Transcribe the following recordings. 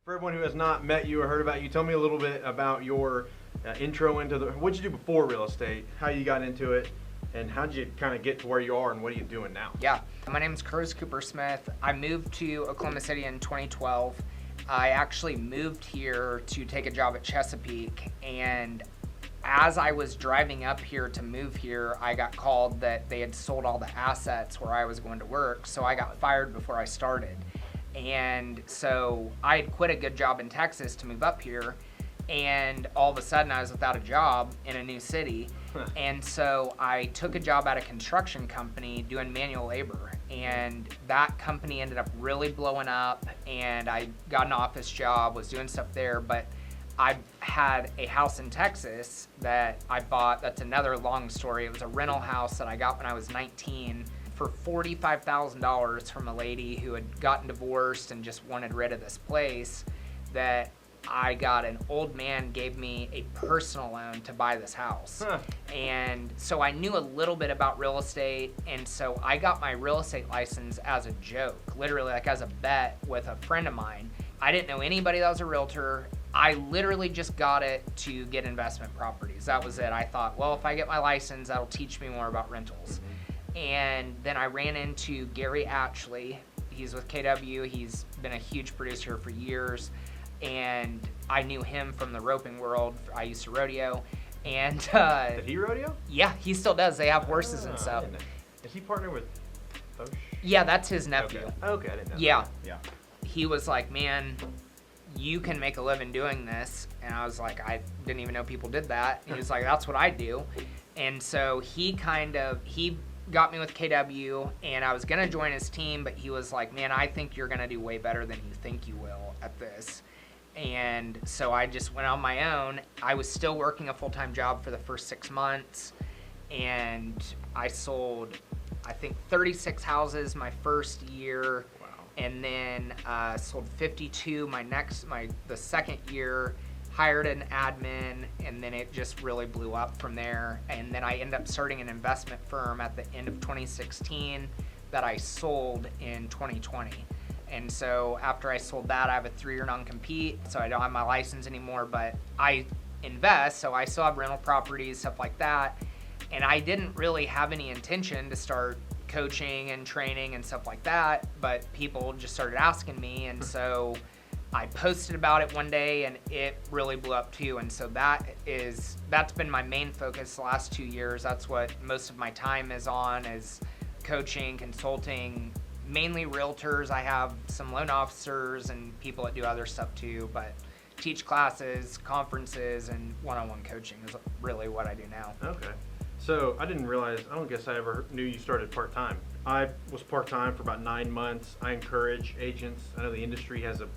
For everyone who has not met you or heard about you, tell me a little bit about your intro into what'd you do before real estate, how you got into it, and how'd you kind of get to where you are, and what are you doing now? Yeah, my name is Kupfersmith. I moved to Oklahoma City in 2012. I actually moved here to take a job at Chesapeake, and as I was driving up here to move here, I got called that they had sold all the assets where I was going to work, so I got fired before I started. And so I had quit a good job in Texas to move up here, and all of a sudden I was without a job in a new city. And so I took a job at a construction company doing manual labor, and that company ended up really blowing up, and I got an office job, was doing stuff there. But I had a house in Texas that I bought. That's another long story. It was a rental house that I got when I was 19 for $45,000 from a lady who had gotten divorced and just wanted rid of this place. That I got an old man gave me a personal loan to buy this house. And so I knew a little bit about real estate, and so I got my real estate license as a joke, literally like as a bet with a friend of mine. I didn't know anybody that was a realtor. I literally just got it to get investment properties. That was it. I thought, well, if I get my license, that'll teach me more about rentals. And then I ran into Gary Atchley. He's with KW. He's been a huge producer for years. And I knew him from the roping world. I used to rodeo. And did he rodeo? Yeah, he still does. They have horses and stuff. Is he partnered with Bosch? Yeah, that's his nephew. Okay, I didn't know. Yeah. That. Yeah. He was like, man, you can make a living doing this. And I was like, I didn't even know people did that. And he was like, that's what I do. And so he got me with KW, and I was going to join his team, but he was like, man, I think you're going to do way better than you think you will at this. And so I just went on my own. I was still working a full-time job for the first 6 months, and I sold, I think, 36 houses my first year. Wow. And then sold 52 the second year, hired an admin, and then it just really blew up from there. And then I ended up starting an investment firm at the end of 2016 that I sold in 2020. And so after I sold that, I have a 3-year non-compete, so I don't have my license anymore, but I invest, so I still have rental properties, stuff like that. And I didn't really have any intention to start coaching and training and stuff like that, but people just started asking me, and so I posted about it one day, and it really blew up too. And so that's been my main focus the last 2 years. That's what most of my time is on, is coaching, consulting, mainly realtors. I have some loan officers and people that do other stuff too, but teach classes, conferences, and one-on-one coaching is really what I do now. Okay. So I didn't realize, I don't guess I ever knew you started part-time. I was part-time for about 9 months. I encourage agents. I know the industry has a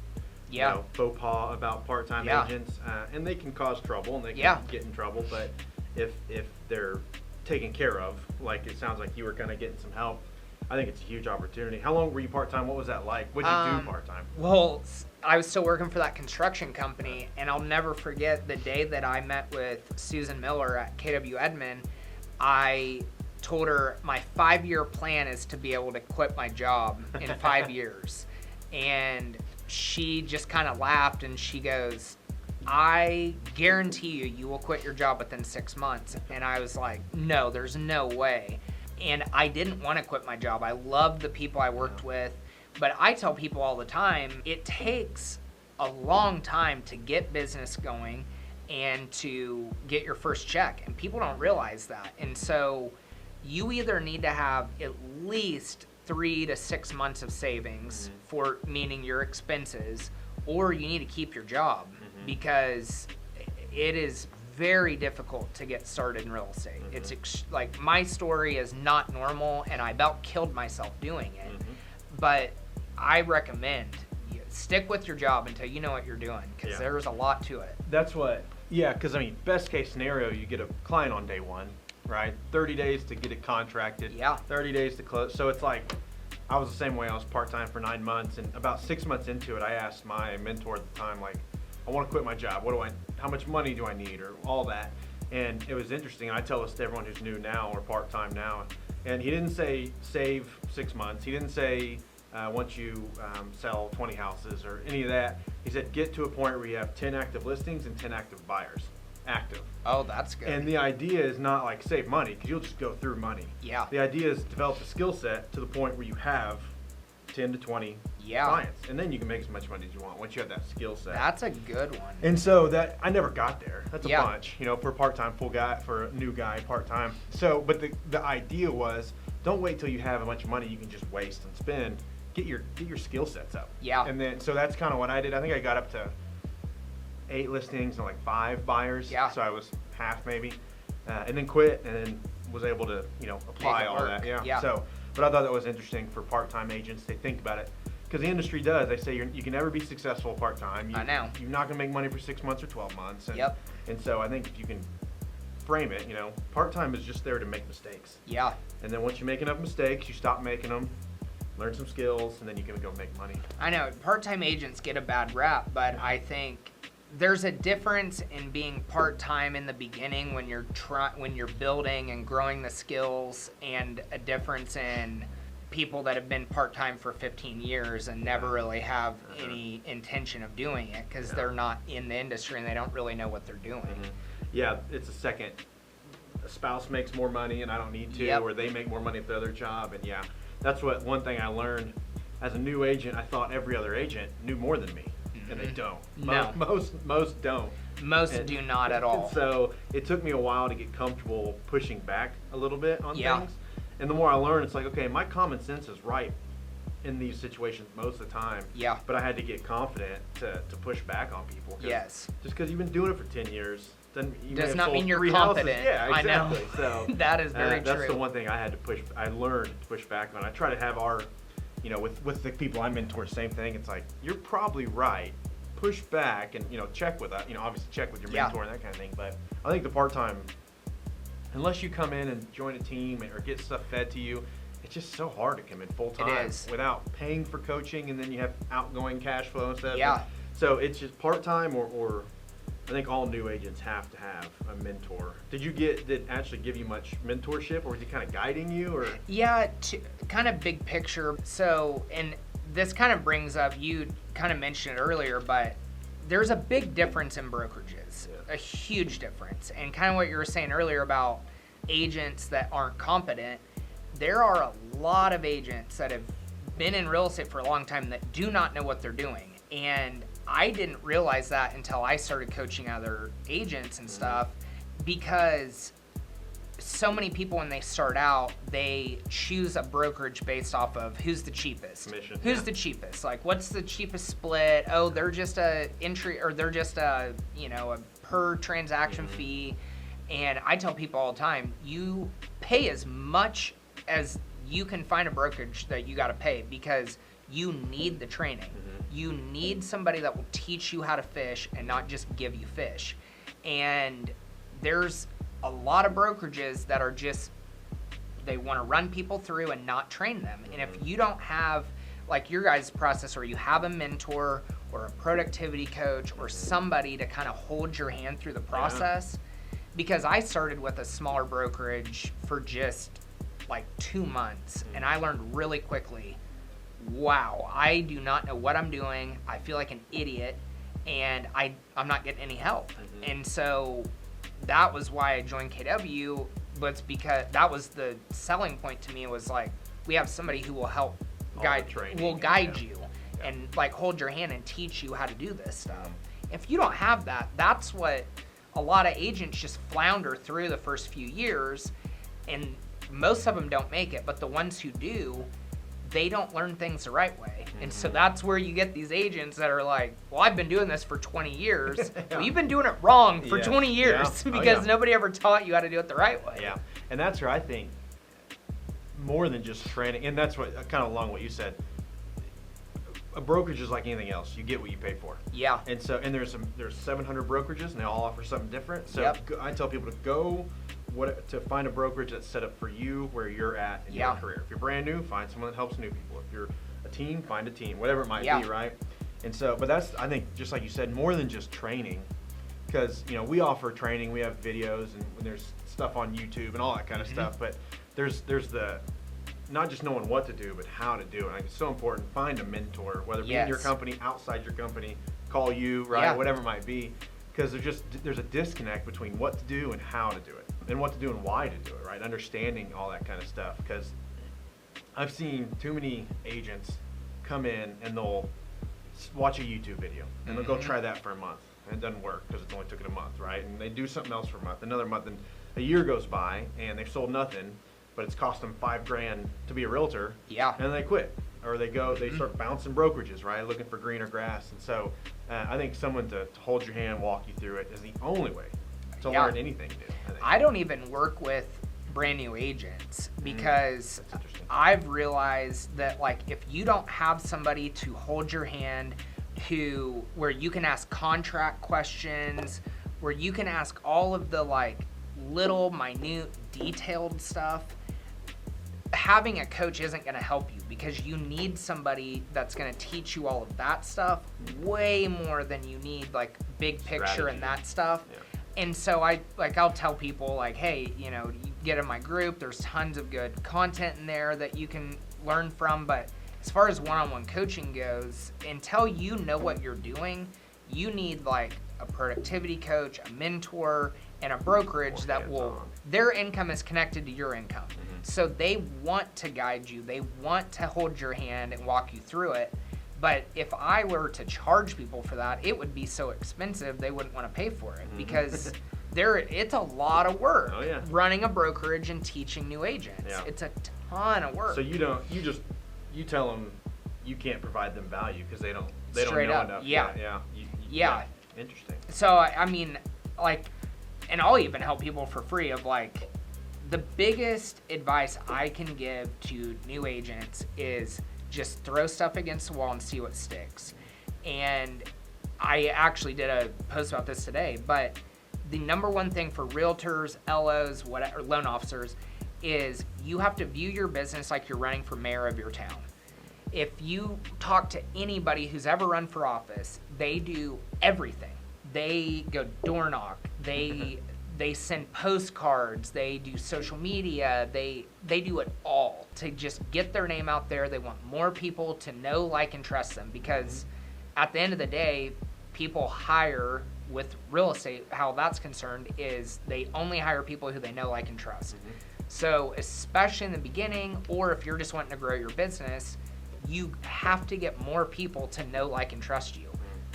faux pas about part-time agents, and they can cause trouble, and they can get in trouble, but if they're taken care of, like it sounds like you were kind of getting some help, I think it's a huge opportunity. How long were you part-time? What was that like? What did you do part-time? Well, I was still working for that construction company, and I'll never forget the day that I met with Susan Miller at KW Edmond. I told her my 5-year plan is to be able to quit my job in 5 years. And she just kind of laughed, and she goes, I guarantee you will quit your job within 6 months. And I was like, no, there's no way. And I didn't want to quit my job. I loved the people I worked with. But I tell people all the time, it takes a long time to get business going and to get your first check. And people don't realize that. And so you either need to have at least 3 to 6 months of savings for meaning your expenses, or you need to keep your job because it is very difficult to get started in real estate. It's like my story is not normal, and I about killed myself doing it. But I recommend you stick with your job until you know what you're doing, because there's a lot to it. That's what, because I mean, best case scenario, you get a client on day one, right? 30 days to get it contracted. 30 days to close. So it's like, I was the same way. I was part-time for 9 months, and about 6 months into it, I asked my mentor at the time, like, I want to quit my job. How much money do I need, or all that? And it was interesting. I tell this to everyone who's new now or part-time now. And he didn't say save 6 months. He didn't say once you sell 20 houses or any of that. He said get to a point where you have 10 active listings and 10 active buyers. Active. Oh, that's good. And the idea is not like save money, because you'll just go through money. Yeah. The idea is develop a skill set to the point where you have 10 to 20 clients, and then you can make as much money as you want once you have that skill set. That's a good one. And so that I never got there. That's a Yeah. bunch, for a part-time full guy, for a new guy part-time. So, but the idea was, don't wait till you have a bunch of money you can just waste and spend. Get your skill sets up. Yeah. And then so that's kind of what I did. I think I got up to 8 listings and like 5 buyers. Yeah. So I was half maybe, and then quit, and then was able to apply all that. Yeah. So, but I thought that was interesting for part-time agents. They think about it. Because the industry does. They say you can never be successful part-time. I know. You're not going to make money for 6 months or 12 months. And, Yep. And so I think if you can frame it, part-time is just there to make mistakes. Yeah. And then once you make enough mistakes, you stop making them, learn some skills, and then you can go make money. I know part-time agents get a bad rap, but I think there's a difference in being part-time in the beginning when you're building and growing the skills, and a difference in people that have been part-time for 15 years and never really have any intention of doing it because they're not in the industry and they don't really know what they're doing. Yeah, it's a second. A spouse makes more money and I don't need to, Yep. or they make more money at the other job, and that's one thing I learned as a new agent. I thought every other agent knew more than me, and they don't. No. Most don't. Most do not at all. And so it took me a while to get comfortable pushing back a little bit on Yeah. things. And the more I learned, it's like, okay, my common sense is right in these situations most of the time. Yeah. But I had to get confident to push back on people. Yes. Just because you've been doing it for 10 years does not mean you're 3 confident. houses. Yeah, exactly. I know. So that is very true. That's the one thing I learned to push back on. I try to have with the people I mentor, same thing. It's like, you're probably right. Push back and, check with obviously check with your mentor and that kind of thing. But I think the part-time, unless you come in and join a team or get stuff fed to you, it's just so hard to come in full-time. It is. Without paying for coaching, and then you have outgoing cash flow and stuff. Yeah. So it's just part-time, or I think all new agents have to have a mentor. Did actually give you much mentorship, or was he kind of guiding you, or? Yeah, kind of big picture. So, and this kind of brings up, you kind of mentioned it earlier, but there's a big difference in brokerages, a huge difference. And kind of what you were saying earlier about agents that aren't competent, there are a lot of agents that have been in real estate for a long time that do not know what they're doing. And I didn't realize that until I started coaching other agents and stuff, because so many people, when they start out, they choose a brokerage based off of who's the cheapest. Commission, who's the cheapest? Like, what's the cheapest split? Oh, they're just a entry, or they're just a per transaction fee. And I tell people all the time, you pay as much as you can find a brokerage that you got to pay, because you need the training. You need somebody that will teach you how to fish and not just give you fish. And there's a lot of brokerages that are just, they want to run people through and not train them. And if you don't have, like your guys' process, or you have a mentor or a productivity coach or somebody to kind of hold your hand through the process, because I started with a smaller brokerage for just like 2 months, and I learned really quickly, wow, I do not know what I'm doing. I feel like an idiot, and I'm not getting any help. And so that was why I joined KW, but it's because that was the selling point to me. Was like, we have somebody who will help guide you and like hold your hand and teach you how to do this stuff. If you don't have that, that's what a lot of agents just flounder through the first few years, and most of them don't make it, but the ones who do, they don't learn things the right way. And so that's where you get these agents that are like, well, I've been doing this for 20 years. Well, you've been doing it wrong for 20 years because nobody ever taught you how to do it the right way. Yeah, and that's where I think more than just training, and that's what kind of along what you said, a brokerage is like anything else. You get what you pay for. Yeah. And so, and there's 700 brokerages, and they all offer something different. So I tell people to go to find a brokerage that's set up for you where you're at in your career. If you're brand new, find someone that helps new people. If you're a team, find a team, whatever it might be, right? And so, but that's, I think, just like you said, more than just training, because we offer training, we have videos, and there's stuff on YouTube and all that kind of stuff. But there's the not just knowing what to do, but how to do it. Like, it's so important. Find a mentor, whether it be in your company, outside your company, call you, right, whatever it might be, because there's a disconnect between what to do and how to do it, and what to do and why to do it, right? Understanding all that kind of stuff, because I've seen too many agents come in and they'll watch a YouTube video and they'll go try that for a month, and it doesn't work because it's only took it a month, right? And they do something else for a month, another month, and a year goes by and they've sold nothing, but it's cost them $5,000 to be a realtor. Yeah. And they quit, or they start bouncing brokerages, right? Looking for greener grass. And so I think someone to hold your hand, walk you through it is the only way to learn anything new. I don't even work with brand new agents because I've realized that, like, if you don't have somebody to hold your hand, where you can ask contract questions, where you can ask all of the like little minute detailed stuff, having a coach isn't going to help you, because you need somebody that's going to teach you all of that stuff way more than you need like big picture and that stuff. And so I'll tell people, like, hey, you get in my group, there's tons of good content in there that you can learn from, but as far as one-on-one coaching goes, until you know what you're doing, you need like a productivity coach, a mentor, and a brokerage their income is connected to your income. So they want to guide you, they want to hold your hand and walk you through it. But if I were to charge people for that, it would be so expensive they wouldn't want to pay for it, because it's a lot of work running a brokerage and teaching new agents. It's a ton of work. So you tell them you can't provide them value because they don't know enough. Yeah. Interesting. So I mean, like, and I'll even help people for free of like, the biggest advice I can give to new agents is just throw stuff against the wall and see what sticks. And I actually did a post about this today, but the number one thing for realtors, LOs, whatever, loan officers, is you have to view your business like you're running for mayor of your town. If you talk to anybody who's ever run for office, they do everything. They go door knock, they send postcards, they do social media, they do it all to just get their name out there. They want more people to know, like, and trust them, because at the end of the day, people hire with real estate, how that's concerned is they only hire people who they know, like, and trust. So especially in the beginning, or if you're just wanting to grow your business, you have to get more people to know, like, and trust you.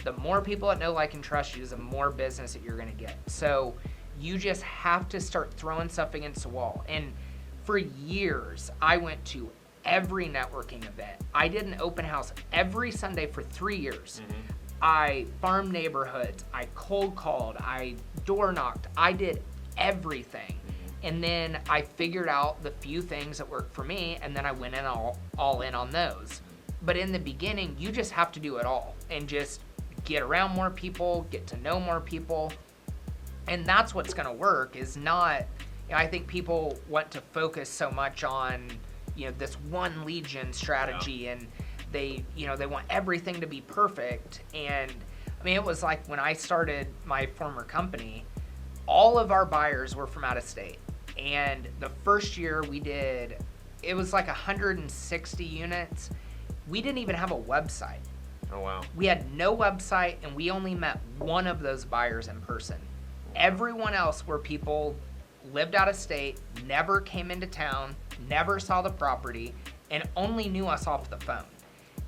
The more people that know, like, and trust you is the more business that you're going to get. So you just have to start throwing stuff against the wall. And for years, I went to every networking event. I did an open house every Sunday for 3 years. I farmed neighborhoods. I cold called. I door knocked. I did everything. And then I figured out the few things that worked for me, and then I went in all in on those. But in the beginning, you just have to do it all and just get around more people, get to know more people. And that's what's going to work, is not, I think people want to focus so much on, this one lead gen strategy, and they want everything to be perfect. And I mean, it was like when I started my former company, all of our buyers were from out of state. And the first year it was like 160 units. We didn't even have a website. Oh, wow. We had no website, and we only met one of those buyers in person. Everyone else were people lived out of state, never came into town, never saw the property, and only knew us off the phone.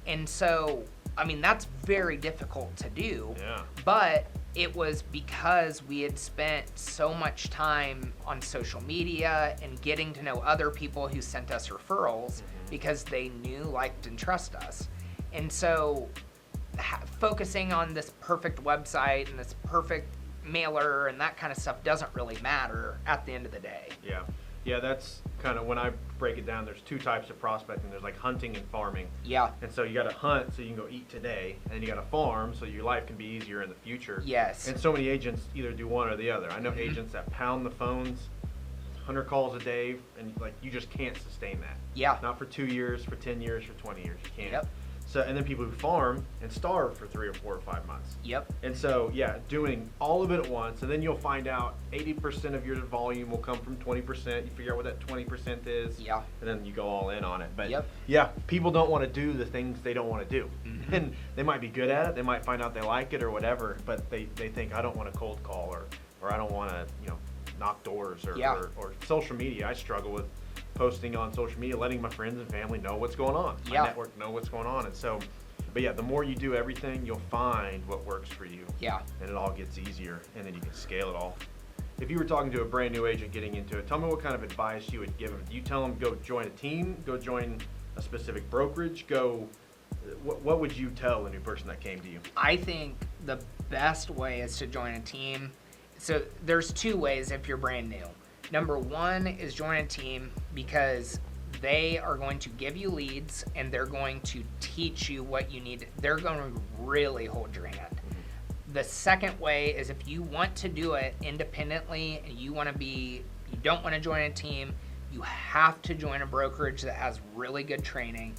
And so, I mean, that's very difficult to do. But it was because we had spent so much time on social media and getting to know other people who sent us referrals because they knew, liked, and trust us. And so focusing on this perfect website and this perfect mailer and that kind of stuff doesn't really matter at the end of the day. Yeah, that's kind of, when I break it down, there's two types of prospecting. There's like hunting and farming. And so you got to hunt so you can go eat today, and then you got to farm so your life can be easier in the future. And so many agents either do one or the other. I know agents that pound the phones, 100 calls a day, and like, you just can't sustain that. Not for 2 years, for 10 years, for 20 years. You can't. So, and then people who farm and starve for 3 or 4 or 5 months. Yep. And so, yeah, doing all of it at once, and then you'll find out 80% of your volume will come from 20%. You figure out what that 20% is. Yeah. And then you go all in on it. But yep. yeah, people don't want to do the things they don't want to do. Mm-hmm. And they might be good at it. They might find out they like it or whatever, but they think, I don't want to cold call or I don't want to, knock doors or social media. I struggle with posting on social media, letting my friends and family know what's going on. My network know what's going on. And so, but yeah, the more you do everything, you'll find what works for you. Yeah. And it all gets easier, and then you can scale it all. If you were talking to a brand new agent getting into it, tell me what kind of advice you would give them. Do you tell them go join a team, go join a specific brokerage, what would you tell a new person that came to you? I think the best way is to join a team. So there's 2 ways if you're brand new. Number 1 is join a team because they are going to give you leads and they're going to teach you what you need. They're going to really hold your hand. Mm-hmm. The second way is if you want to do it independently and you don't want to join a team, you have to join a brokerage that has really good training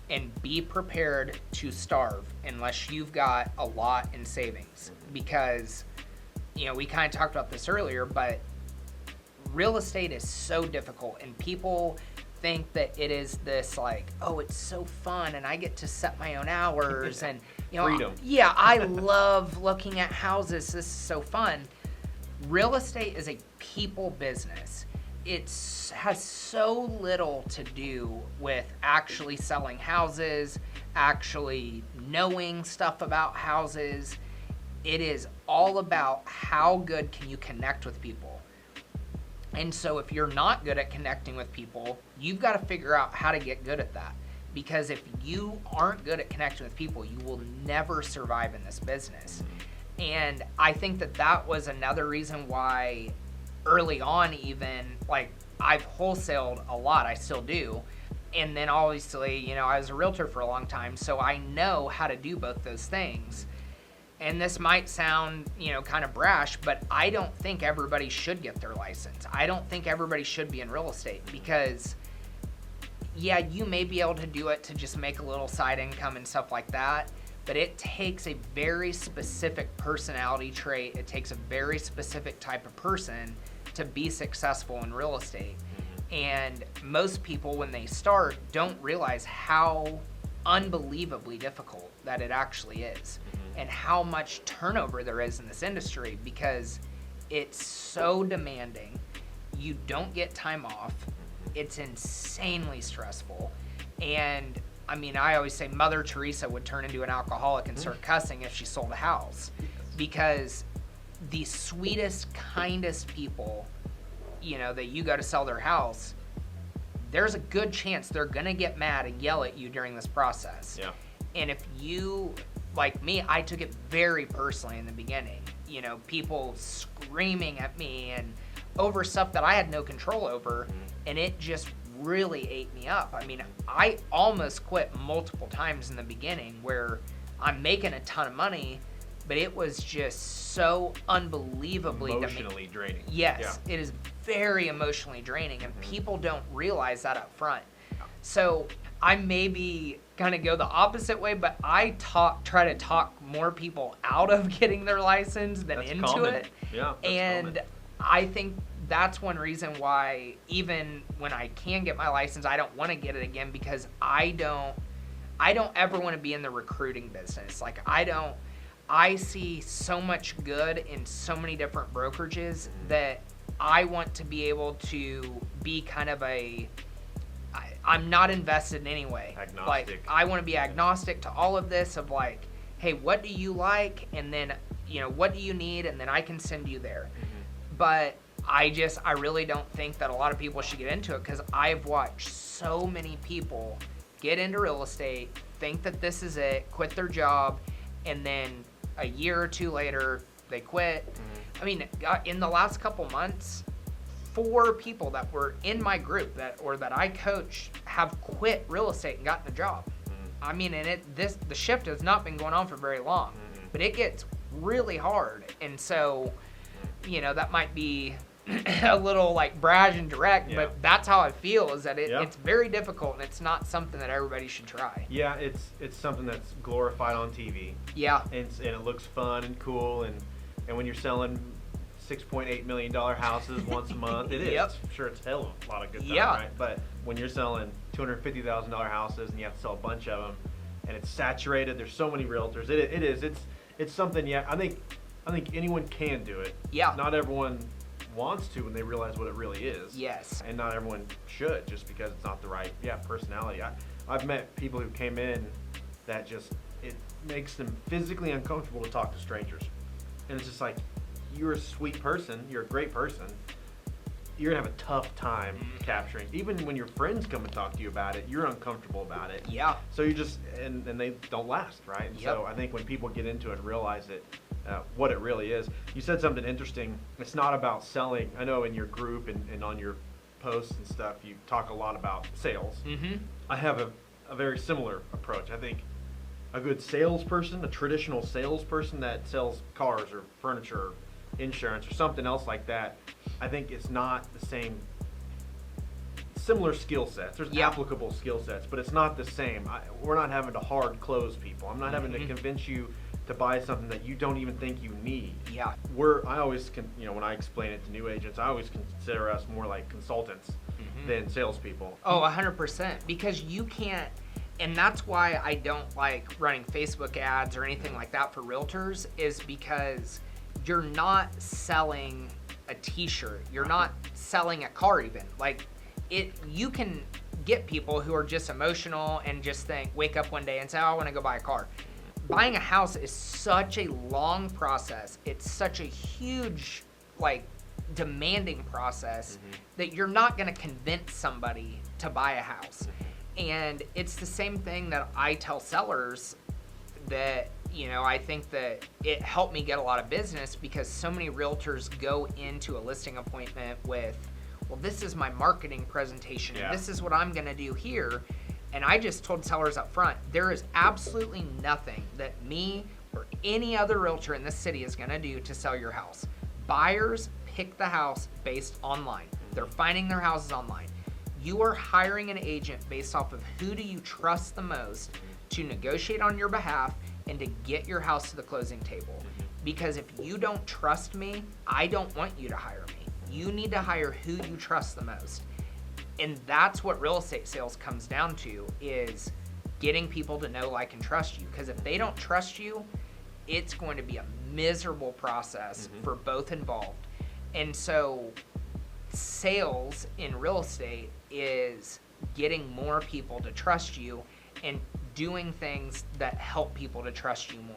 and be prepared to starve unless you've got a lot in savings. Because, we kind of talked about this earlier, but real estate is so difficult and people think that it is this it's so fun and I get to set my own hours and freedom. Yeah, I love looking at houses. This is so fun. Real estate is a people business. It has so little to do with actually selling houses, actually knowing stuff about houses. It is all about how good can you connect with people. And so if you're not good at connecting with people, you've got to figure out how to get good at that. Because if you aren't good at connecting with people, you will never survive in this business. And I think that was another reason why early on even, I've wholesaled a lot, I still do. And then obviously, I was a realtor for a long time, so I know how to do both those things. And this might sound, kind of brash, but I don't think everybody should get their license. I don't think everybody should be in real estate because, yeah, you may be able to do it to just make a little side income and stuff like that, but it takes a very specific personality trait. It takes a very specific type of person to be successful in real estate. And most people, when they start, don't realize how unbelievably difficult that it actually is. And how much turnover there is in this industry because it's so demanding. You don't get time off. It's insanely stressful. And I always say Mother Teresa would turn into an alcoholic and start cussing if she sold a house because the sweetest, kindest people, that you go to sell their house, there's a good chance they're going to get mad and yell at you during this process. Yeah. And if you, like me, I took it very personally in the beginning. People screaming at me and over stuff that I had no control over, and it just really ate me up. I almost quit multiple times in the beginning where I'm making a ton of money, but it was just so unbelievably emotionally draining. Yes, yeah. It is very emotionally draining, and people don't realize that up front. So I maybe kind of go the opposite way, but I try to talk more people out of getting their license than that's into common. it. Yeah, that's and common. I think that's one reason why even when I can get my license, I don't want to get it again because I don't ever want to be in the recruiting business. I see so much good in so many different brokerages that I want to be able to be kind of I'm not invested in any way. Agnostic. I want to be agnostic to all of this of hey, what do you like? And then, what do you need? And then I can send you there. But I really don't think that a lot of people should get into it because I've watched so many people get into real estate, think that this is it, quit their job, and then a year or two later, they quit. In the last couple months, 4 people that were in my group that I coach have quit real estate and gotten a job. The shift has not been going on for very long, but it gets really hard. And so, that might be a little like brash and direct, Yeah. but that's how I feel, is that Yeah. it's very difficult and it's not something that everybody should try. Yeah, it's something that's glorified on TV. Yeah. And it looks fun and cool, and when you're selling $6.8 million houses once a month, it is. Yep. Sure, it's hell of a lot of good stuff, Yeah. right? But when you're selling $250,000 houses and you have to sell a bunch of them, and it's saturated, there's so many realtors. It's something. Yeah, I think anyone can do it. Yeah. Not everyone wants to when they realize what it really is. Yes. And not everyone should, just because it's not the right personality. I've met people who came in that just, it makes them physically uncomfortable to talk to strangers. And it's just like, you're a sweet person, you're a great person, you're gonna have a tough time capturing. Even when your friends come and talk to you about it, you're uncomfortable about it. Yeah. So you just, and they don't last, right? And Yep. so I think when people get into it and realize it, what it really is. You said something interesting. It's not about selling. I know in your group and on your posts and stuff, you talk a lot about sales. Mm-hmm. I have a very similar approach. I think a good salesperson, a traditional salesperson that sells cars or furniture or insurance or something else like that, I think it's not the same. Similar skill sets. There's applicable skill sets, but it's not the same. We're not having to hard close people. I'm not having to convince you to buy something that you don't even think you need. Yeah. I always when I explain it to new agents, I always consider us more like consultants than salespeople. Oh, 100%. Because you can't, and that's why I don't like running Facebook ads or anything like that for realtors, is because you're not selling a t-shirt. You're not selling a car even. Like, you can get people who are just emotional and just wake up one day and say, oh, I want to go buy a car. Buying a house is such a long process. It's such a huge, demanding process that you're not going to convince somebody to buy a house. And it's the same thing that I tell sellers that, I think that it helped me get a lot of business, because so many realtors go into a listing appointment with, well, this is my marketing presentation, and this is what I'm going to do here. And I just told sellers up front, there is absolutely nothing that me or any other realtor in this city is going to do to sell your house. Buyers pick the house based online. They're finding their houses online. You are hiring an agent based off of who do you trust the most to negotiate on your behalf and to get your house to the closing table. Because if you don't trust me, I don't want you to hire me. You need to hire who you trust the most. And that's what real estate sales comes down to, is getting people to know, like, and trust you. Because if they don't trust you, it's going to be a miserable process for both involved. And so sales in real estate is getting more people to trust you and doing things that help people to trust you more.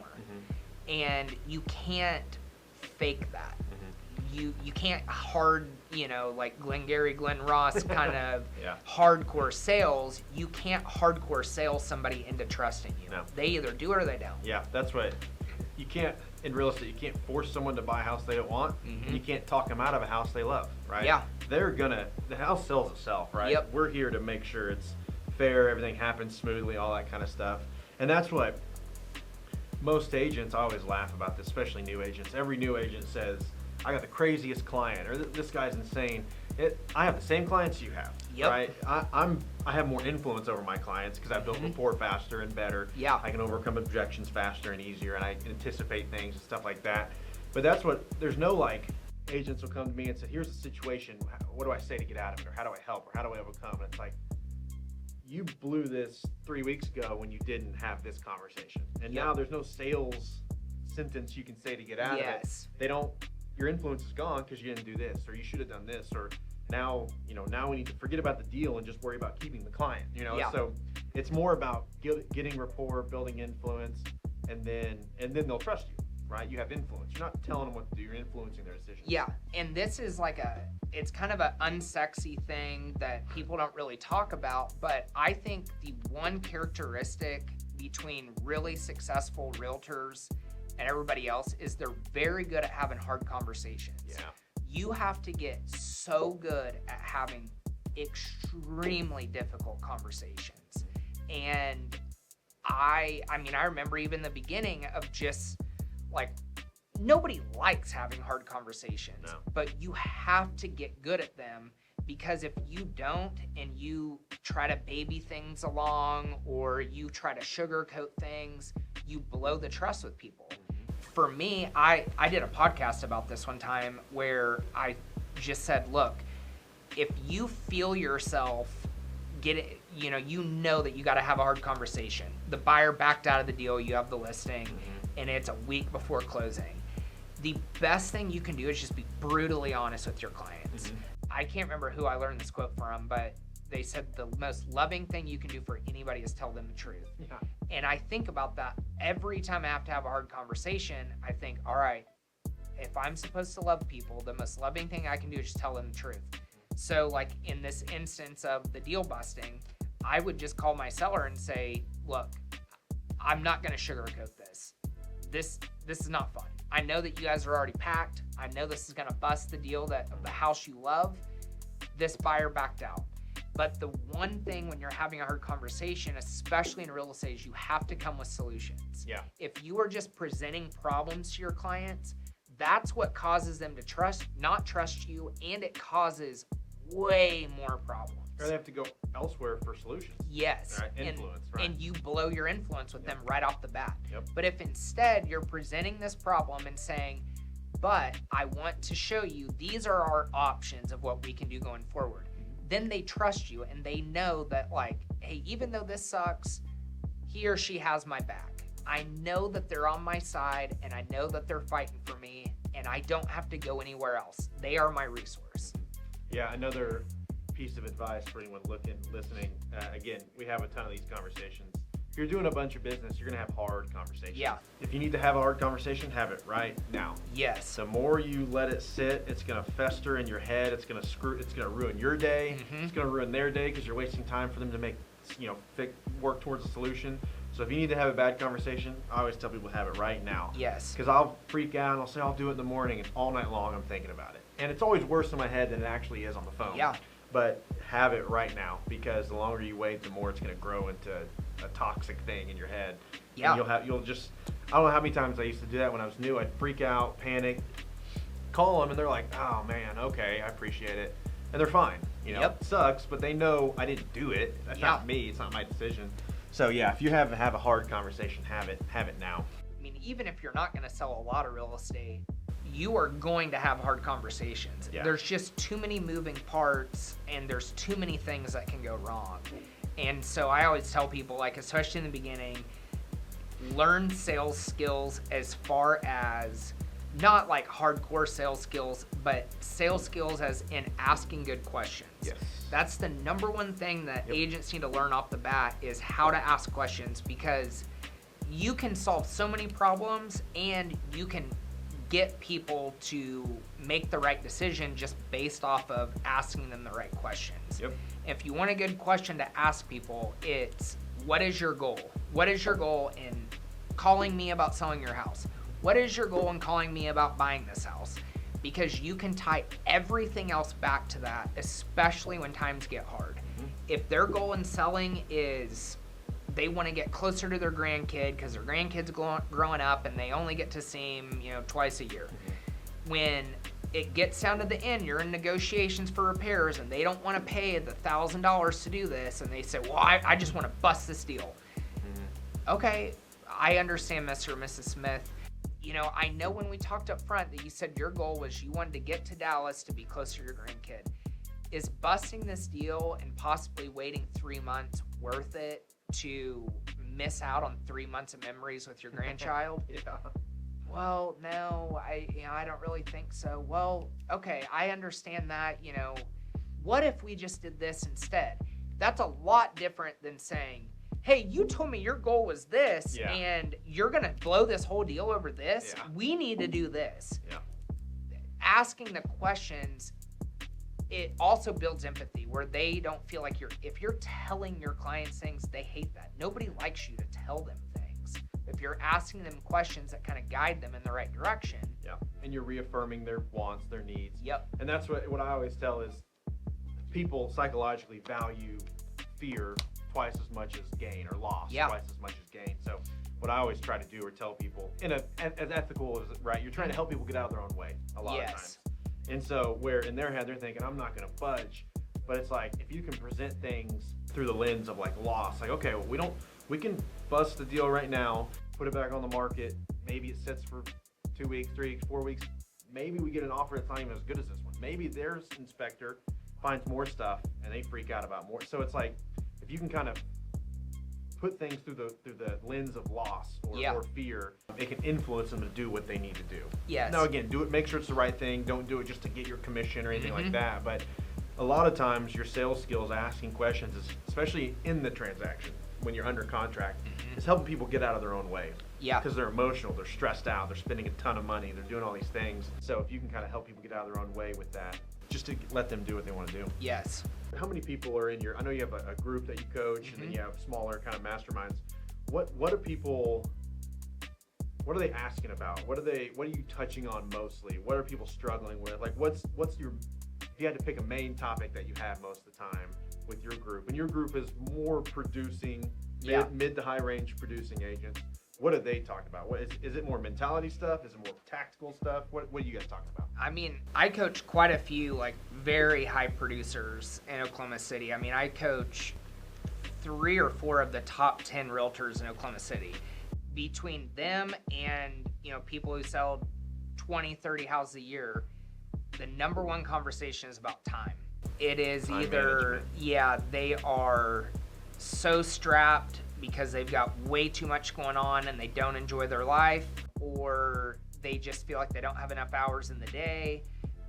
And you can't fake that. You can't like Glenn Ross kind of hardcore sales. You can't hardcore sell somebody into trusting you. No. They either do it or they don't. Yeah, that's what you can't, in real estate, you can't force someone to buy a house they don't want. And you can't talk them out of a house they love, right? Yeah. The house sells itself, right? Yep. We're here to make sure it's fair, everything happens smoothly, all that kind of stuff. And that's what most agents, I always laugh about this, especially new agents. Every new agent says, I got the craziest client, or this guy's insane. I have the same clients you have, right? I have more influence over my clients because I've built rapport faster and better. Yeah. I can overcome objections faster and easier, and I can anticipate things and stuff like that. But there's no agents will come to me and say, here's the situation, what do I say to get out of it, or how do I help, or how do I overcome? And it's like, you blew this 3 weeks ago when you didn't have this conversation. And now there's no sales sentence you can say to get out of it. Your influence is gone because you didn't do this, or you should have done this, or now we need to forget about the deal and just worry about keeping the client. So it's more about getting rapport, building influence, and then they'll trust you, right? You have influence. You're not telling them what to do. You're influencing their decisions. Yeah, and this is it's kind of an unsexy thing that people don't really talk about, but I think the one characteristic between really successful realtors and everybody else is they're very good at having hard conversations. Yeah. You have to get so good at having extremely difficult conversations. And I remember even the beginning of just nobody likes having hard conversations, No. but you have to get good at them, because if you don't and you try to baby things along or you try to sugarcoat things, you blow the trust with people. For me, I did a podcast about this one time where I just said, look, if you feel yourself you know that you got to have a hard conversation. The buyer backed out of the deal, you have the listing, and it's a week before closing. The best thing you can do is just be brutally honest with your clients. I can't remember who I learned this quote from, but they said the most loving thing you can do for anybody is tell them the truth. Yeah. And I think about that every time I have to have a hard conversation. I think, all right, if I'm supposed to love people, the most loving thing I can do is just tell them the truth. So like in this instance of the deal busting, I would just call my seller and say, look, I'm not going to sugarcoat this. This is not fun. I know that you guys are already packed. I know this is going to bust the deal of the house you love. This buyer backed out. But the one thing when you're having a hard conversation, especially in real estate, is you have to come with solutions. Yeah. If you are just presenting problems to your clients, that's what causes them to not trust you, and it causes way more problems. Or they have to go elsewhere for solutions. Yes. Right? Influence, right? And you blow your influence with them right off the bat. Yep. But if instead you're presenting this problem and saying, but I want to show you, these are our options of what we can do going forward, then they trust you and they know that, like, hey, even though this sucks, he or she has my back. I know that they're on my side and I know that they're fighting for me, and I don't have to go anywhere else. They are my resource. Yeah, another piece of advice for anyone listening. Again, we have a ton of these conversations. If you're doing a bunch of business, you're gonna have hard conversations. Yeah. If you need to have a hard conversation, have it right now. Yes. The more you let it sit, it's gonna fester in your head. It's gonna ruin your day. It's gonna ruin their day because you're wasting time for them to make, work towards a solution. So if you need to have a bad conversation, I always tell people have it right now. Yes. Because I'll freak out and I'll say I'll do it in the morning, and all night long I'm thinking about it. And it's always worse in my head than it actually is on the phone. Yeah. But have it right now, because the longer you wait, the more it's going to grow into a toxic thing in your head. Yeah. And I don't know how many times I used to do that when I was new. I'd freak out, panic, call them, and they're like, oh man, okay, I appreciate it. And they're fine. Yep. It sucks, but they know I didn't do it. That's not me. It's not my decision. So yeah, if you have a hard conversation, have it now. I mean, even if you're not going to sell a lot of real estate, you are going to have hard conversations. Yeah. There's just too many moving parts, and there's too many things that can go wrong. And so I always tell people, like, especially in the beginning, learn sales skills as far as not like hardcore sales skills, but sales skills as in asking good questions. Yes. That's the number one thing that agents need to learn off the bat, is how to ask questions, because you can solve so many problems and you can get people to make the right decision just based off of asking them the right questions. Yep. If you want a good question to ask people, it's, what is your goal? What is your goal in calling me about selling your house? What is your goal in calling me about buying this house? Because you can tie everything else back to that, especially when times get hard. If their goal in selling is they want to get closer to their grandkid because their grandkid's growing up and they only get to see him, twice a year. When it gets down to the end, you're in negotiations for repairs and they don't want to pay the $1,000 to do this, and they say, well, I just want to bust this deal. Okay, I understand, Mr. or Mrs. Smith. I know when we talked up front that you said your goal was you wanted to get to Dallas to be closer to your grandkid. Is busting this deal and possibly waiting 3 months worth it to miss out on 3 months of memories with your grandchild? Yeah. Well, no, I don't really think so. Well, okay, I understand that, what if we just did this instead? That's a lot different than saying, hey, you told me your goal was this, and you're going to blow this whole deal over this. Yeah. We need to do this. Yeah. Asking the questions, it also builds empathy, where they don't feel like if you're telling your clients things, they hate that. Nobody likes you to tell them things. If you're asking them questions that kind of guide them in the right direction. Yeah, and you're reaffirming their wants, their needs. Yep. And that's what I always tell is people psychologically value fear twice as much as gain, or loss twice as much as gain. So what I always try to do or tell people in as ethical as right, you're trying to help people get out of their own way a lot of times. And so where in their head they're thinking, I'm not going to budge, but it's like if you can present things through the lens of like loss, like okay, well, we can bust the deal right now, put it back on the market, maybe it sits for 2 weeks, 3 weeks, 4 weeks, maybe we get an offer that's not even as good as this one. Maybe their inspector finds more stuff and they freak out about more. So it's like if you can kind of put things through the lens of loss or fear, it can influence them to do what they need to do. Yes. Now again, do it, make sure it's the right thing. Don't do it just to get your commission or anything like that. But a lot of times your sales skills, asking questions, especially in the transaction when you're under contract, is helping people get out of their own way. Yeah. Because they're emotional, they're stressed out, they're spending a ton of money, they're doing all these things. So if you can kind of help people get out of their own way with that, just to let them do what they want to do. Yes. How many people are in your, I know you have a group that you coach and then you have smaller kind of masterminds. What are people, what are they asking about? What are you touching on mostly? What are people struggling with? Like what's your, if you had to pick a main topic that you have most of the time with your group, and your group is more producing, mid to high range producing agents, what are they talking about? What is it more mentality stuff? Is it more tactical stuff? What are you guys talking about? I mean, I coach quite a few like very high producers in Oklahoma City. I mean, I coach 3 or 4 of the top 10 realtors in Oklahoma City. Between them and, people who sell 20, 30 houses a year, the number one conversation is about time. It is time either, management. They are so strapped because they've got way too much going on and they don't enjoy their life, or they just feel like they don't have enough hours in the day.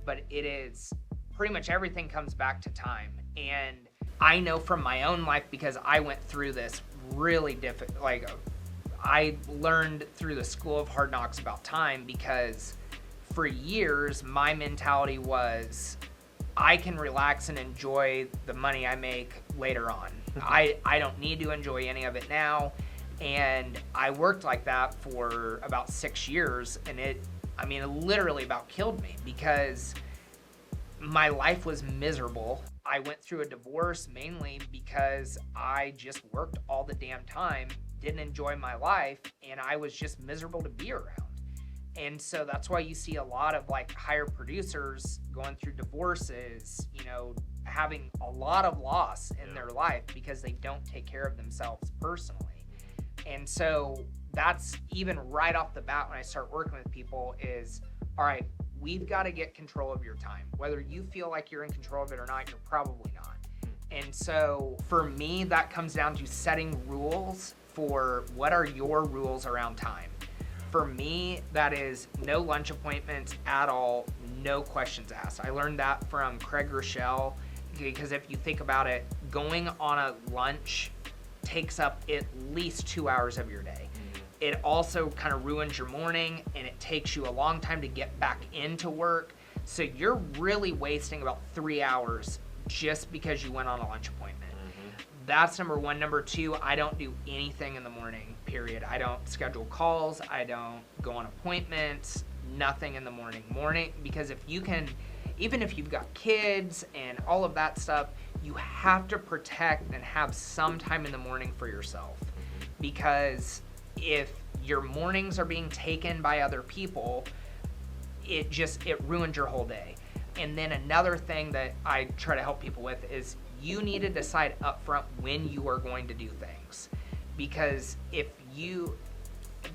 But it is pretty much everything comes back to time. And I know from my own life, because I went through this really difficult, like I learned through the school of hard knocks about time, because for years my mentality was I can relax and enjoy the money I make later on. I don't need to enjoy any of it now. And I worked like that for about 6 years, and it literally about killed me because my life was miserable. I went through a divorce mainly because I just worked all the damn time, didn't enjoy my life, and I was just miserable to be around. And so that's why you see a lot of like higher producers going through divorces, having a lot of loss in their life because they don't take care of themselves personally. And so that's even right off the bat when I start working with people is, all right, we've got to get control of your time. Whether you feel like you're in control of it or not, you're probably not. And so for me, that comes down to setting rules for what are your rules around time. For me, that is no lunch appointments at all, no questions asked. I learned that from Craig Rochelle, because if you think about it, going on a lunch takes up at least 2 hours of your day. It also kind of ruins your morning, and it takes you a long time to get back into work. So you're really wasting about 3 hours just because you went on a lunch appointment. That's number one. Number two, I don't do anything in the morning, period. I don't schedule calls. I don't go on appointments, nothing in the morning. Because if you can, even if you've got kids and all of that stuff, you have to protect and have some time in the morning for yourself. Because if your mornings are being taken by other people, it ruins your whole day. And then another thing that I try to help people with is you need to decide up front when you are going to do things. Because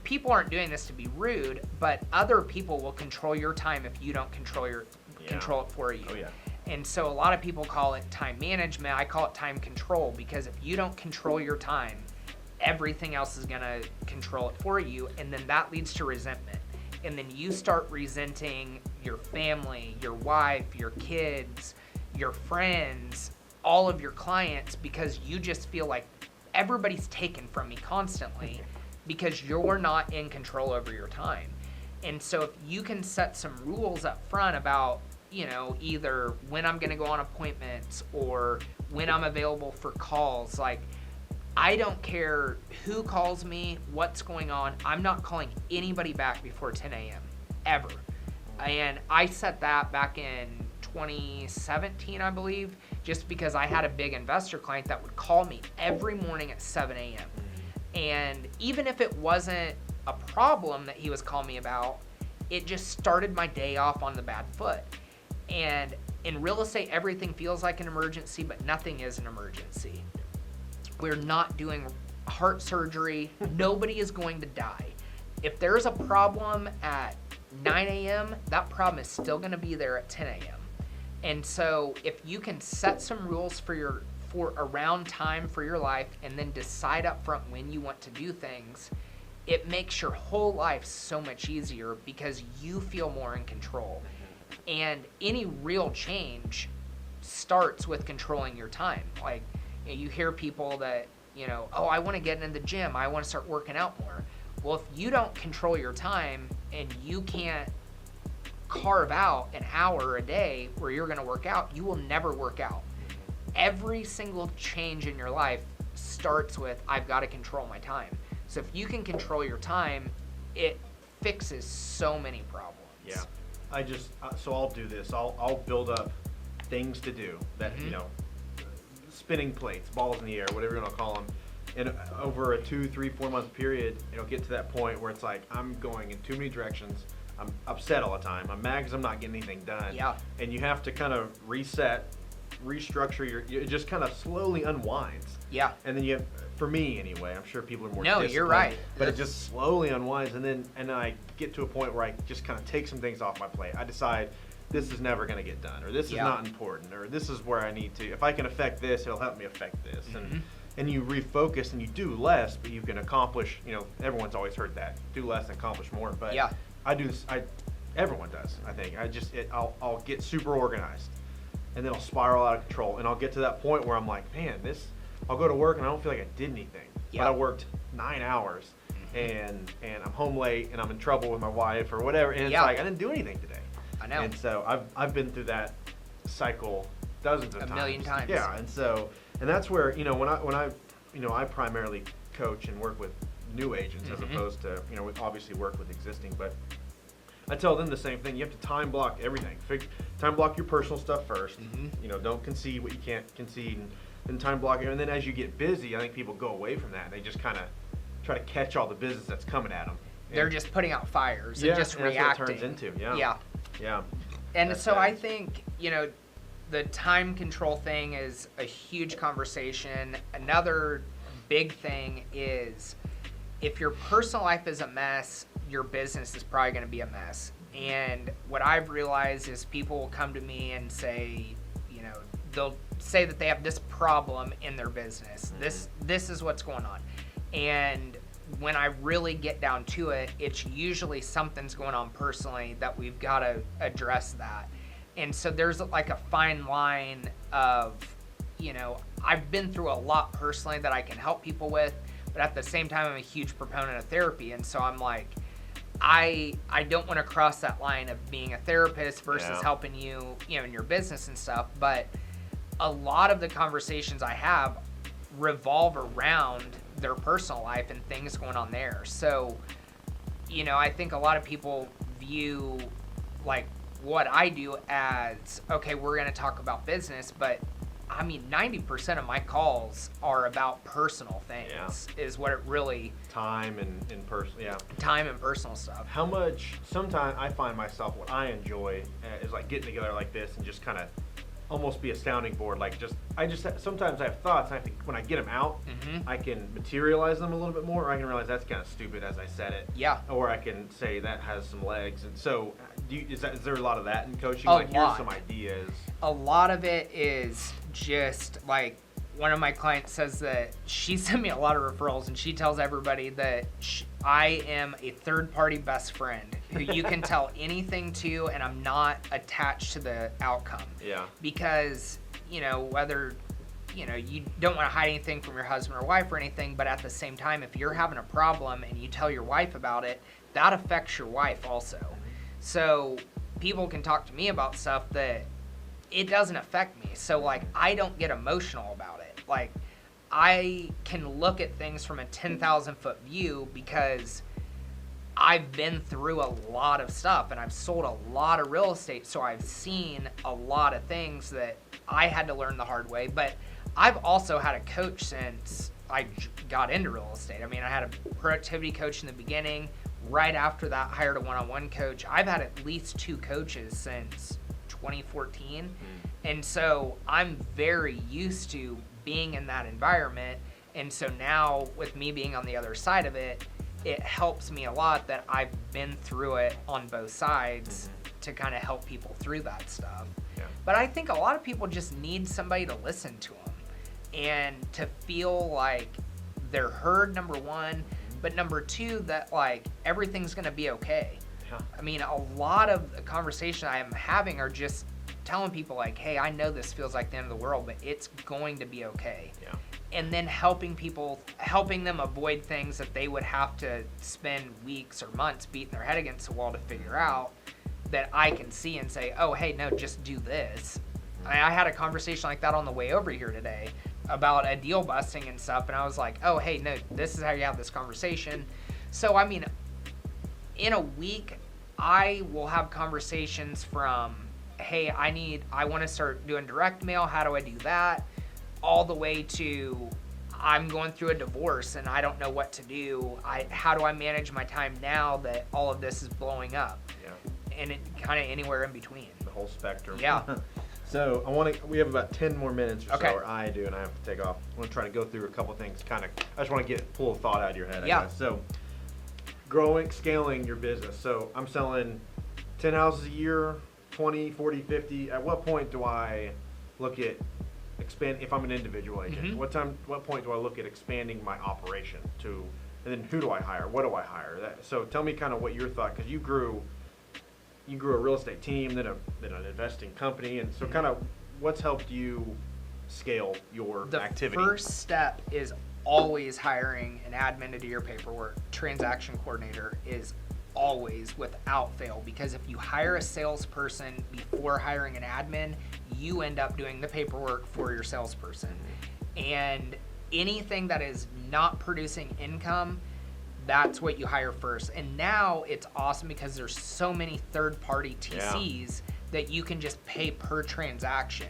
people aren't doing this to be rude, but other people will control your time if you don't control it for you. Oh, yeah. And so a lot of people call it time management. I call it time control, because if you don't control your time, everything else is going to control it for you. And then that leads to resentment. And then you start resenting your family, your wife, your kids, your friends, all of your clients, because you just feel like everybody's taken from me constantly because you're not in control over your time. And so if you can set some rules up front about, either when I'm going to go on appointments or when I'm available for calls, like I don't care who calls me, what's going on. I'm not calling anybody back before 10 a.m. ever. And I set that back in 2017, I believe, just because I had a big investor client that would call me every morning at 7 a.m. And even if it wasn't a problem that he was calling me about, it just started my day off on the bad foot. And in real estate, everything feels like an emergency, but nothing is an emergency. We're not doing heart surgery. Nobody is going to die. If there's a problem at 9 a.m., that problem is still going to be there at 10 a.m. And so if you can set some rules for around time for your life and then decide up front when you want to do things, it makes your whole life so much easier because you feel more in control. And any real change starts with controlling your time. Like, you hear people that, oh, I want to get in the gym, I want to start working out more. Well, if you don't control your time and you can't carve out an hour a day where you're going to work out, you will never work out. Every single change in your life starts with, I've got to control my time. So if you can control your time, it fixes so many problems. Yeah. So I'll do this. I'll build up things to do that, spinning plates, balls in the air, whatever you want to call them. And over a 2, 3, 4 month period, it'll get to that point where it's like, I'm going in too many directions. I'm upset all the time. I'm mad because I'm not getting anything done. Yeah. And you have to kind of reset, restructure it just kind of slowly unwinds. Yeah. And then for me anyway, I'm sure people are more disciplined. No, you're right. But it just slowly unwinds, and then I get to a point where I just kind of take some things off my plate. I decide this is never going to get done, or this is not important, or this is where I need to. If I can affect this, it'll help me affect this. And you refocus and you do less, but you can accomplish. Everyone's always heard that: do less and accomplish more. But I do this. Everyone does. I think I'll get super organized, and then I'll spiral out of control, and I'll get to that point where I'm like, man, I'll go to work and I don't feel like I did anything. But I worked 9 hours, and I'm home late, and I'm in trouble with my wife or whatever, and it's like I didn't do anything today. I know. And so I've been through that cycle dozens of times. A million times. Yeah, and that's where when I primarily coach and work with new agents as opposed to we obviously work with existing, but I tell them the same thing. You have to time block everything. Time block your personal stuff first. Don't concede what you can't concede, and then time block it. And then as you get busy, I think people go away from that. And they just kind of try to catch all the business that's coming at them. They're just putting out fires and just reacting. That's what it turns into. Yeah. And so I think the time control thing is a huge conversation. Another big thing is, if your personal life is a mess, your business is probably going to be a mess. And what I've realized is people will come to me and say, they'll say that they have this problem in their business. This is what's going on. And when I really get down to it, it's usually something's going on personally that we've got to address that. And so there's like a fine line of, I've been through a lot personally that I can help people with, but at the same time, I'm a huge proponent of therapy. And so I'm like, I don't want to cross that line of being a therapist versus helping you, in your business and stuff. But a lot of the conversations I have revolve around their personal life and things going on there. So, I think a lot of people view like what I do as, okay, we're going to talk about business, but 90% of my calls are about personal things, is what it really... Time and personal, Time and personal stuff. How much, sometimes I find myself, what I enjoy is like getting together like this and just kind of almost be a sounding board. Like sometimes I have thoughts, and I think when I get them out, I can materialize them a little bit more, or I can realize that's kind of stupid as I said it. Yeah. Or I can say that has some legs. And so is there a lot of that in coaching? Here's some ideas. A lot of it is just like, one of my clients says that she sent me a lot of referrals, and she tells everybody that I am a third-party best friend who you can tell anything to, and I'm not attached to the outcome. Yeah. Because, whether, you don't want to hide anything from your husband or wife or anything, but at the same time, if you're having a problem and you tell your wife about it, that affects your wife also. So people can talk to me about stuff that it doesn't affect me. So, like, I don't get emotional about it. Like, I can look at things from a 10,000-foot view because I've been through a lot of stuff, and I've sold a lot of real estate, so I've seen a lot of things that I had to learn the hard way. But I've also had a coach since got into real estate. I mean, I had a productivity coach in the beginning. Right after that, hired a one-on-one coach. I've had at least 2 coaches since 2014. And so I'm very used to being in that environment. And so now with me being on the other side of it, it helps me a lot that I've been through it on both sides to kind of help people through that stuff. Yeah. But I think a lot of people just need somebody to listen to them and to feel like they're heard, number one, but number 2, that like everything's going to be okay. Yeah. I mean, a lot of the conversation I am having are just telling people like, hey, I know this feels like the end of the world, but it's going to be okay. Yeah. And then helping them avoid things that they would have to spend weeks or months beating their head against the wall to figure out, that I can see and say, oh, hey, no, just do this. I had a conversation like that on the way over here today about a deal busting and stuff, and I was like, oh, hey, no, this is how you have this conversation. So, I mean, in a week, I will have conversations from, hey, I want to start doing direct mail, how do I do that? All the way to, I'm going through a divorce and I don't know what to do. How do I manage my time now that all of this is blowing up? Yeah. And it kind of anywhere in between. The whole spectrum. Yeah. So we have about 10 more minutes or Okay. so, or I do, and I have to take off. I want to try to go through a couple things, I just want to pull a thought out of your head, I Yeah. guess. So, scaling your business. So, I'm selling 10 houses a year, 20, 40, 50. At what point do I look at if I'm an individual agent? What point do I look at expanding my operation to, and then who do I hire? What do I hire? So, tell me kind of what your thought, because you grew a real estate team, then an investing company, and so kind of what's helped you scale your activity? The first step is always hiring an admin to do your paperwork. Transaction coordinator is always without fail, because if you hire a salesperson before hiring an admin, you end up doing the paperwork for your salesperson. And anything that is not producing income, that's what you hire first. And now it's awesome because there's so many third-party TCs that you can just pay per transaction.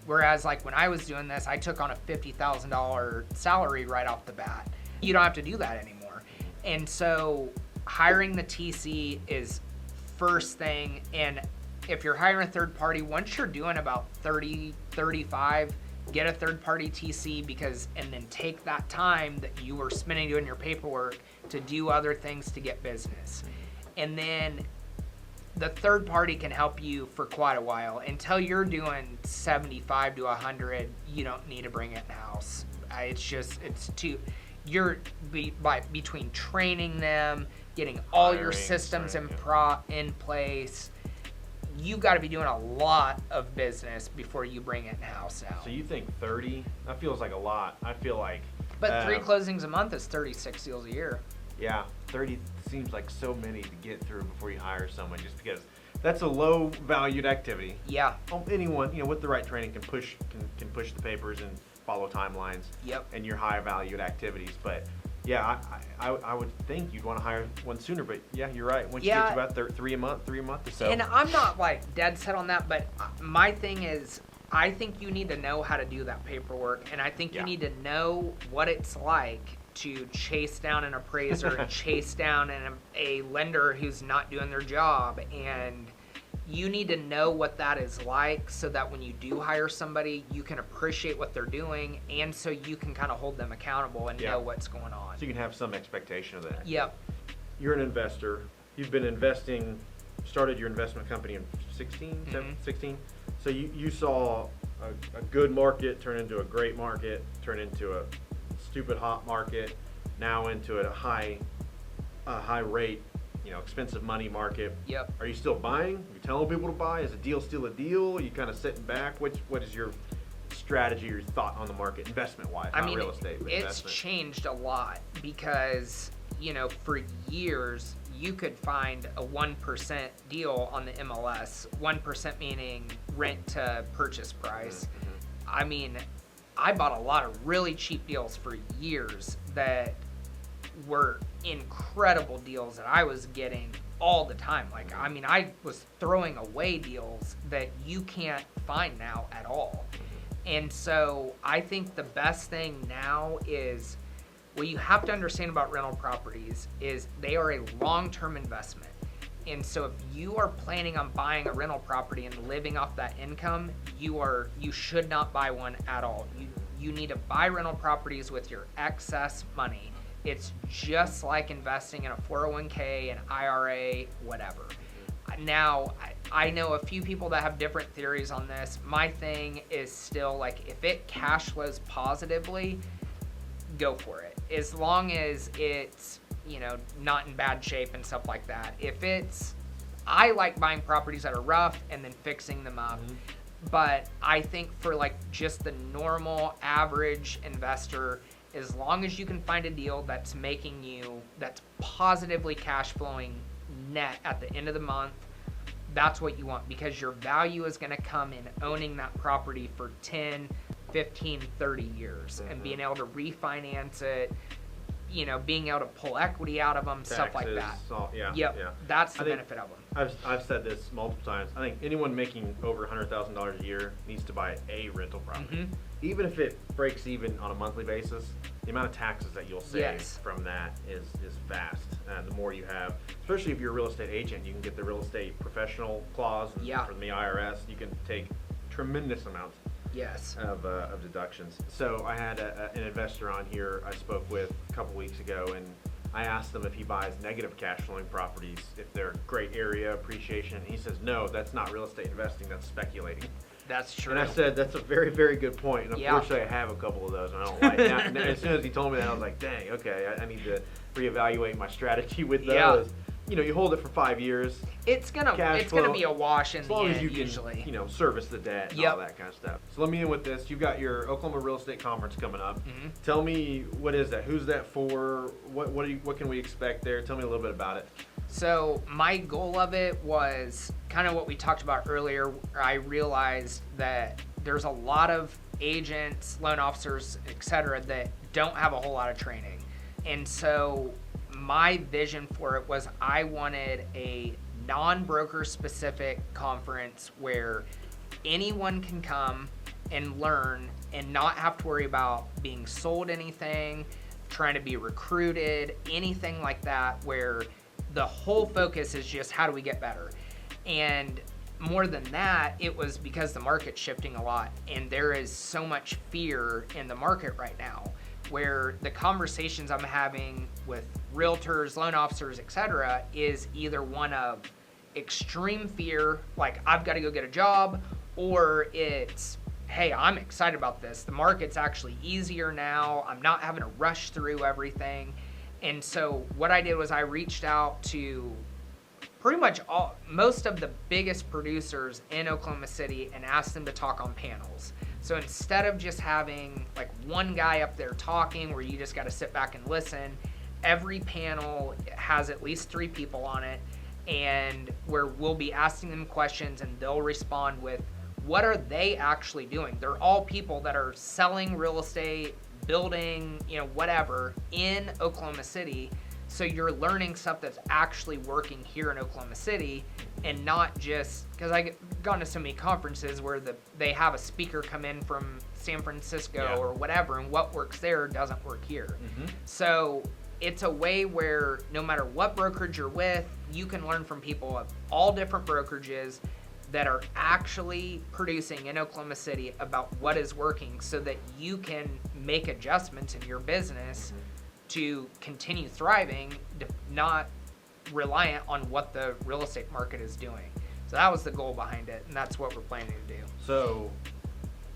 Whereas like when I was doing this, I took on a $50,000 salary right off the bat. You don't have to do that anymore. And so hiring the TC is first thing. And if you're hiring a third party, once you're doing about 30, 35, get a third party TC and then take that time that you were spending doing your paperwork to do other things to get business. And then the third party can help you for quite a while. Until you're doing 75 to 100, you don't need to bring it in-house. Between training them, getting all your systems in place, you got to be doing a lot of business before you bring it in-house now. So you think 30? That feels like a lot. I feel like... But 3 closings a month is 36 deals a year. Yeah, 30 seems like so many to get through before you hire someone, just because that's a low valued activity. Yeah. Anyone, with the right training can push the papers and follow timelines. Yep. And your high valued activities. But yeah, I would think you'd want to hire one sooner, but yeah, you're right. Once you get to about 3 a month or so. And I'm not like dead set on that, but my thing is, I think you need to know how to do that paperwork, and I think you need to know what it's like to chase down an appraiser and chase down a lender who's not doing their job. And you need to know what that is like so that when you do hire somebody, you can appreciate what they're doing, and so you can kind of hold them accountable and know what's going on. So you can have some expectation of that. Yep. You're an investor. You've been investing, started your investment company in 16? So you saw a good market turn into a great market, turn into a stupid hot market, now into a high rate, expensive money market. Yep. Are you still buying? Are you telling people to buy? Is a deal still a deal? Are you kind of sitting back? What is your strategy or thought on the market, investment-wise, not real estate, but it's investment? changed a lot because, for years, you could find a 1% deal on the MLS, 1% meaning rent to purchase price. Mm-hmm. I bought a lot of really cheap deals for years that were incredible deals that I was getting all the time. I was throwing away deals that you can't find now at all. And so I think the best thing now is What you have to understand about rental properties is they are a long-term investment. And so if you are planning on buying a rental property and living off that income, you should not buy one at all. You need to buy rental properties with your excess money. It's just like investing in a 401k, an IRA, whatever. Now, I know a few people that have different theories on this. My thing is still like, if it cash flows positively, go for it. As long as it's, not in bad shape and stuff like that. I like buying properties that are rough and then fixing them up. But I think for like just the normal average investor, as long as you can find a deal that's that's positively cash flowing net at the end of the month, that's what you want, because your value is going to come in owning that property for 10, 15, 30 years and being able to refinance it, being able to pull equity out of them, taxes, stuff like that. That's the benefit of them. I've said this multiple times. I think anyone making over $100,000 a year needs to buy a rental property. Even if it breaks even on a monthly basis, the amount of taxes that you'll save from that is vast. The more you have, especially if you're a real estate agent, you can get the real estate professional clause from the IRS. You can take tremendous amounts of deductions. So I had an investor on here I spoke with a couple weeks ago, and I asked him if he buys negative cash flowing properties, if they're great area appreciation. And he says, no, that's not real estate investing, that's speculating. That's true. And I said, that's a very, very good point. And unfortunately, I have a couple of those, and I don't like that. And as soon as he told me that, I was like, dang, okay, I need to reevaluate my strategy with those. You hold it for 5 years. It's gonna be a wash in the end, usually. As long as you can, service the debt and all that kind of stuff. So let me in with this. You've got your Oklahoma Real Estate Conference coming up. Tell me, what is that? Who's that for? What can we expect there? Tell me a little bit about it. So my goal of it was kind of what we talked about earlier. I realized that there's a lot of agents, loan officers, etc., that don't have a whole lot of training. And so my vision for it was I wanted a non-broker specific conference where anyone can come and learn and not have to worry about being sold anything, trying to be recruited, anything like that, where the whole focus is just how do we get better. And more than that, it was because the market's shifting a lot and there is so much fear in the market right now, where the conversations I'm having with realtors, loan officers, etc., is either one of extreme fear, like I've got to go get a job, or it's, hey, I'm excited about this. The market's actually easier now. I'm not having to rush through everything. And so what I did was I reached out to pretty much most of the biggest producers in Oklahoma City and asked them to talk on panels. So instead of just having like one guy up there talking where you just got to sit back and listen, every panel has at least 3 people on it, and where we'll be asking them questions and they'll respond with what are they actually doing. They're all people that are selling real estate, building, whatever in Oklahoma City. So you're learning stuff that's actually working here in Oklahoma City, and not just, because I've gone to so many conferences where they have a speaker come in from San Francisco or whatever, and what works there doesn't work here. So it's a way where no matter what brokerage you're with, you can learn from people of all different brokerages that are actually producing in Oklahoma City about what is working, so that you can make adjustments in your business to continue thriving, not reliant on what the real estate market is doing. So that was the goal behind it, and that's what we're planning to do. So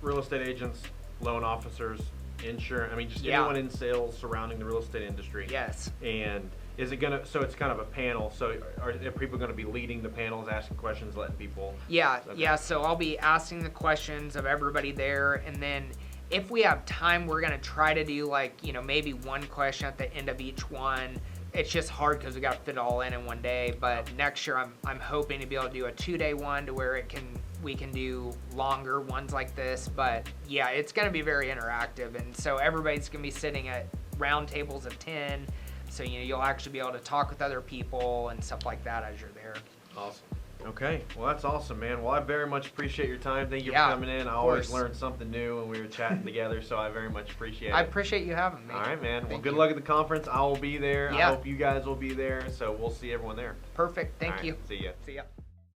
real estate agents, loan officers, insurance, anyone in sales surrounding the real estate industry. Yes. And is it so it's kind of a panel, so are people going to be leading the panels, asking questions, letting people? So I'll be asking the questions of everybody there, and then if we have time, we're going to try to do maybe one question at the end of each one. It's just hard because we got to fit it all in one day, but next year I'm hoping to be able to do a 2-day one to where we can do longer ones like this. But yeah, it's going to be very interactive, and so everybody's going to be sitting at round tables of 10. So you'll actually be able to talk with other people and stuff like that as you're there. Awesome. Okay, well that's awesome, man. Well, I very much appreciate your time. Thank you Yeah, for coming in. I always learn something new when we were chatting together, so I very much appreciate it. I appreciate you having me. All right, man. Well, Thank good you. luck at the conference. I will be there. Yeah. I hope you guys will be there, so we'll see everyone there. Perfect. Thank All right, you. See ya. See ya.